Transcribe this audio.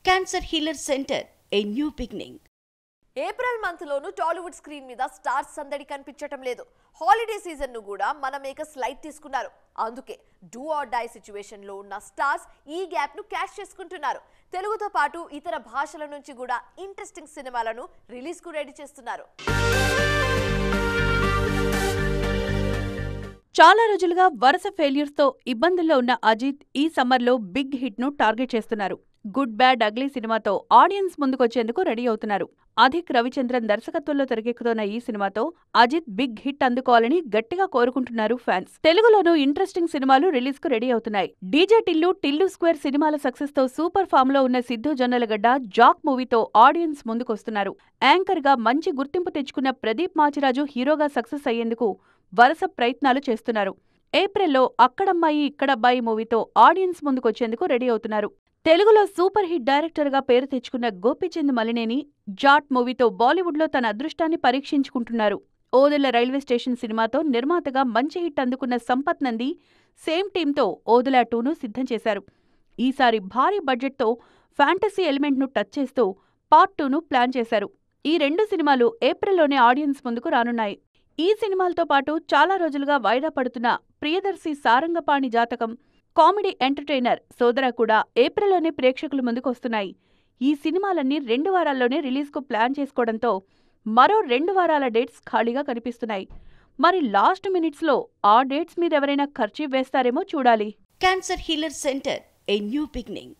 Cancer Healer Center, a new beginning. April month loan Tollywood screen మీద stars సందడి కనిపించటం లేదు. హాలిడే సీజన్ ను కూడా మన మేకర్స్ లైట్ తీసుకున్నారు. అందుకే డూ ఆర్ డై సిచ్యువేషన్ లో ఉన్న స్టార్స్ ఈ గ్యాప్ ను క్యాష్ చేసుకుంటున్నారు. తెలుగుతో పాటు ఇతర భాషల నుంచి కూడా ఇంట్రెస్టింగ్ సినిమాలను రిలీజ్ కు రెడీ చేస్తున్నారు. చాలా రోజులుగా వరుస ఫెయిల్యూర్స్ తో ఇబ్బందుల్లో ఉన్న అజిత్ ఈ సమ్మర్ లో బిగ్ హిట్ ను టార్గెట్ చేస్తున్నారు. గుడ్ బ్యాడ్ అగ్లీ సినిమాతో ఆడియన్స్ ముందుకొచ్చేందుకు రెడీ అవుతున్నారు. అధిక్ రవిచంద్రన్ దర్శకత్వంలో తెరకెక్కుతున్న ఈ సినిమాతో అజిత్ బిగ్ హిట్ అందుకోవాలని గట్టిగా కోరుకుంటున్నారు ఫ్యాన్స్. తెలుగులోనూ ఇంట్రెస్టింగ్ సినిమాలు రిలీజ్ కు రెడీ అవుతున్నాయి. డీజే టిల్లు స్క్వేర్ సినిమాల సక్సెస్ తో సూపర్ ఫామ్ లో ఉన్న సిద్ధు జొన్నలగడ్డ జాక్ మూవీతో ఆడియన్స్ ముందుకొస్తున్నారు. యాంకర్ గా మంచి గుర్తింపు తెచ్చుకున్న ప్రదీప్ మాచిరాజు హీరోగా సక్సెస్ అయ్యేందుకు వరుస ప్రయత్నాలు చేస్తున్నారు. ఏప్రిల్లో అక్కడమ్మాయి ఇక్కడబ్బాయి మూవీతో ఆడియన్స్ ముందుకొచ్చేందుకు రెడీ అవుతున్నారు. తెలుగులో సూపర్ హిట్ డైరెక్టర్ గా పేరు తెచ్చుకున్న గోపీచంద్ మలినేని జాట్ మూవీతో బాలీవుడ్ లో తన అదృష్టాన్ని పరీక్షించుకుంటున్నారు. ఓదెల రైల్వే స్టేషన్ సినిమాతో నిర్మాతగా మంచి హిట్ అందుకున్న సంపత్ నంది సేమ్ టీంతో ఓదెల 2ను సిద్ధం చేశారు. ఈసారి భారీ బడ్జెట్తో ఫ్యాంటసీ ఎలిమెంట్ ను టచ్ చేస్తూ పార్ట్ 2ను ప్లాన్ చేశారు. ఈ రెండు సినిమాలు ఏప్రిల్లోనే ఆడియన్స్ ముందుకు రానున్నాయి. ఈ సినిమాలతో పాటు చాలా రోజులుగా వాయిదా పడుతున్న ప్రియదర్శి సారంగపాణి జాతకం, కామెడీ ఎంటర్టైనర్ సోదర కూడా ఏప్రిల్లోనే ప్రేక్షకుల ముందుకు వస్తున్నాయి. ఈ సినిమాలన్నీ 2 వారాల్లోనే రిలీజ్కు ప్లాన్ చేసుకోవడంతో మరో 2 వారాల డేట్స్ ఖాళీగా కనిపిస్తున్నాయి. మరి లాస్ట్ మినిట్స్లో ఆ డేట్స్ మీద ఎవరైనా ఖర్చు వేస్తారేమో చూడాలి. Cancer Healer Center, a new beginning.